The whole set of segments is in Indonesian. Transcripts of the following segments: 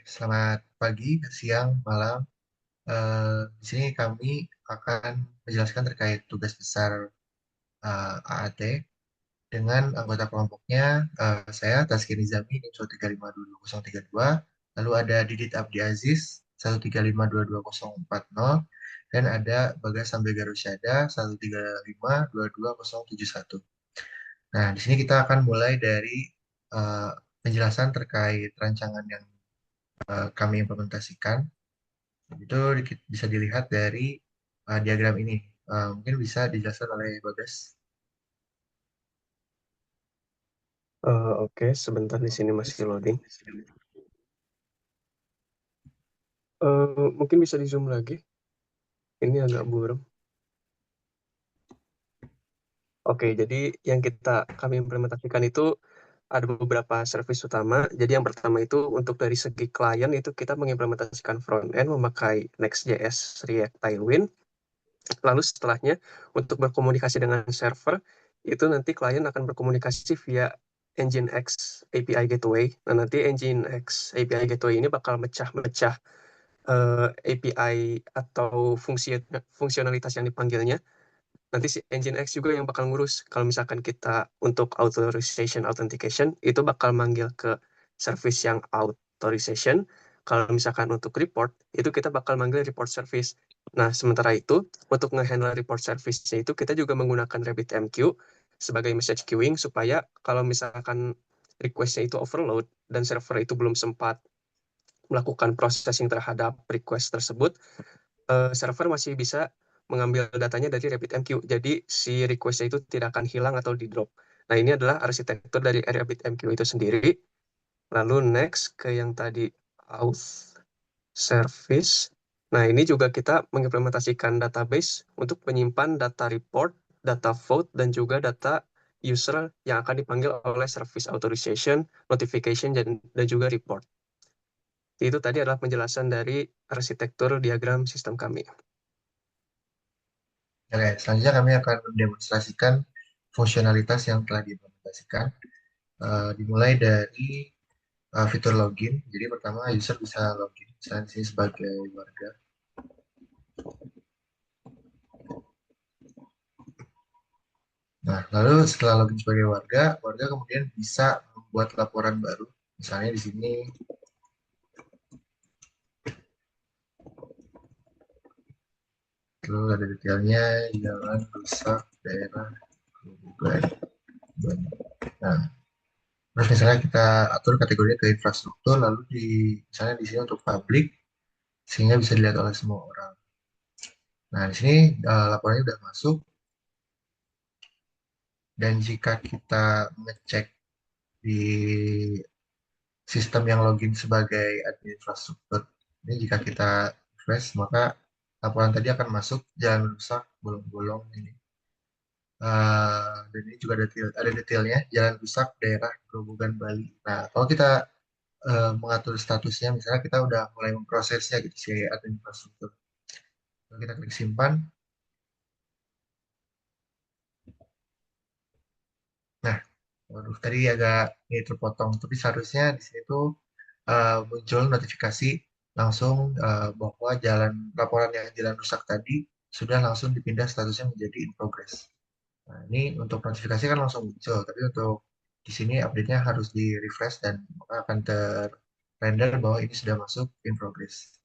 Selamat pagi, siang, malam. Di sini kami akan menjelaskan terkait tugas besar AAT dengan anggota kelompoknya. Saya Taski Nizami, NIM 13522 lalu ada Didit Abdi Aziz 1352240, dan ada Bagas Sambega Rusyada 135227071. Nah, di sini kita akan mulai dari eh, penjelasan terkait rancangan yang kami implementasikan. Itu bisa dilihat dari diagram ini. Mungkin bisa dijelaskan oleh Bagas. Oke, sebentar di sini masih loading. Mungkin bisa di zoom lagi. Ini agak buram. Oke, jadi yang kami implementasikan itu ada beberapa service utama. Jadi yang pertama itu untuk dari segi klien itu kita mengimplementasikan front end memakai Next.js, React, Tailwind. Lalu setelahnya untuk berkomunikasi dengan server itu nanti klien akan berkomunikasi via Nginx API Gateway. Nah, nanti Nginx API Gateway ini bakal mecah-mecah API atau fungsionalitas yang dipanggilnya. Nanti si Nginx juga yang bakal ngurus. Kalau misalkan kita untuk authorization authentication, itu bakal manggil ke service yang authorization. Kalau misalkan untuk report, itu kita bakal manggil report service. Nah, sementara itu, untuk nge-handle report service-nya itu, kita juga menggunakan RabbitMQ sebagai message queuing, supaya kalau misalkan request-nya itu overload, dan server itu belum sempat melakukan processing terhadap request tersebut, server masih bisa mengambil datanya dari RabbitMQ. Jadi si request itu tidak akan hilang atau di drop. Nah, ini adalah arsitektur dari RabbitMQ itu sendiri. Lalu next ke yang tadi auth service. Nah, ini juga kita mengimplementasikan database untuk menyimpan data report, data vote, dan juga data user yang akan dipanggil oleh service authorization, notification, dan juga report. Itu tadi adalah penjelasan dari arsitektur diagram sistem kami. Oke, selanjutnya kami akan mendemonstrasikan fungsionalitas yang telah diimplementasikan. Dimulai dari fitur login. Jadi pertama user bisa login, misalnya di sini sebagai warga. Nah, lalu setelah login sebagai warga, warga kemudian bisa membuat laporan baru. Misalnya di sini lalu ada detailnya, jalan rusak, daerah, kerubukan. Nah, terus misalnya kita atur kategorinya ke infrastruktur, lalu misalnya di sini untuk publik, sehingga bisa dilihat oleh semua orang. Nah, di sini laporannya sudah masuk, dan jika kita mengecek di sistem yang login sebagai admin infrastruktur, ini jika kita refresh, maka laporan tadi akan masuk jalan rusak, bolong-bolong ini. Dan ini juga ada detailnya, jalan rusak daerah Grobogan Bali. Nah, kalau kita mengatur statusnya, misalnya kita udah mulai memprosesnya gitu si admin infrastruktur. Lalu kita klik simpan. Nah, waduh, tadi agak ini terpotong, tapi seharusnya di sini tuh muncul notifikasi langsung bahwa laporan yang jalan rusak tadi sudah langsung dipindah statusnya menjadi in progress. Nah, ini untuk notifikasi kan langsung muncul, tapi untuk di sini update-nya harus di refresh dan maka akan terrender bahwa ini sudah masuk in progress.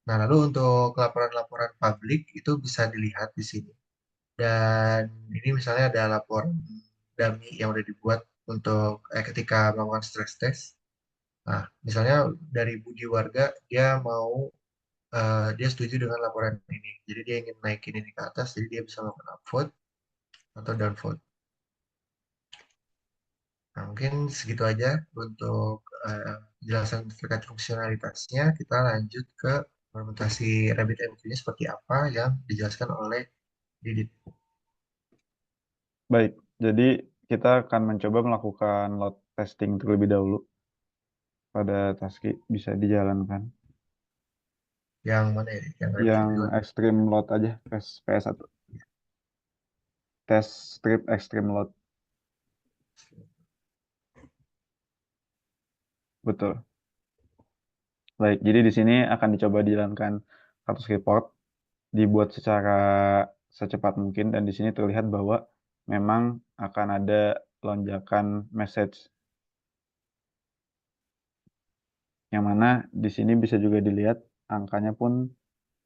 Nah, lalu untuk laporan-laporan publik itu bisa dilihat di sini. Dan ini misalnya ada laporan dummy yang udah dibuat untuk ketika melakukan stress test. Nah, misalnya dari Budi warga, dia setuju dengan laporan ini. Jadi dia ingin naikin ini ke atas, jadi dia bisa melakukan upvote atau downvote. Nah, mungkin segitu aja untuk penjelasan terkait fungsionalitasnya. Kita lanjut ke implementasi RabbitMQ-nya seperti apa yang dijelaskan oleh Didit. Baik, jadi kita akan mencoba melakukan load testing terlebih dahulu pada Taski, bisa dijalankan. Yang mana ya? Yang Yang RabbitMQ. extreme load aja, PS1. Test strip extreme load, betul. Baik, jadi di sini akan dicoba dijalankan status report, dibuat secara secepat mungkin, dan di sini terlihat bahwa memang akan ada lonjakan message. Yang mana di sini bisa juga dilihat angkanya pun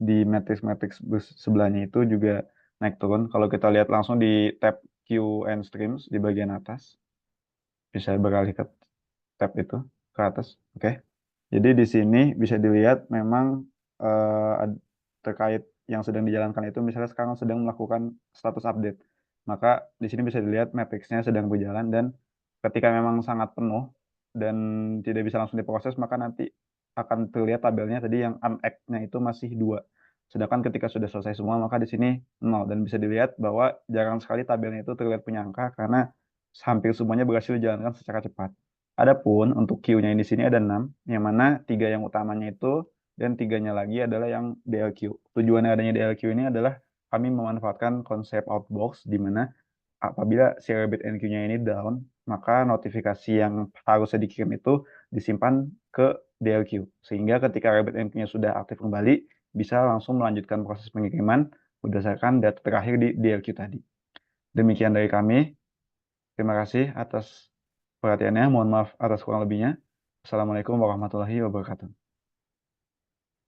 di matriks-matriks sebelahnya itu juga naik turun. Kalau kita lihat langsung di tab Queue and Streams di bagian atas, bisa beralih ke tab itu ke atas. Oke. Jadi di sini bisa dilihat memang terkait yang sedang dijalankan itu, misalnya sekarang sedang melakukan status update. Maka di sini bisa dilihat matriksnya sedang berjalan, dan ketika memang sangat penuh dan tidak bisa langsung diproses, maka nanti akan terlihat tabelnya tadi yang unact-nya itu masih 2. Sedangkan ketika sudah selesai semua, maka di sini 0. Dan bisa dilihat bahwa jarang sekali tabelnya itu terlihat punya angka karena hampir semuanya berhasil dijalankan secara cepat. Adapun untuk queue-nya di sini ada 6, yang mana 3 yang utamanya itu dan 3-nya lagi adalah yang DLQ. Tujuan adanya DLQ ini adalah kami memanfaatkan konsep outbox, di mana apabila si RabbitMQ-nya ini down, maka notifikasi yang harusnya dikirim itu disimpan ke DLQ. Sehingga ketika RabbitMQ-nya sudah aktif kembali, bisa langsung melanjutkan proses pengiriman berdasarkan data terakhir di DLQ tadi. Demikian dari kami. Terima kasih atas perhatiannya. Mohon maaf atas kurang lebihnya. Assalamualaikum warahmatullahi wabarakatuh.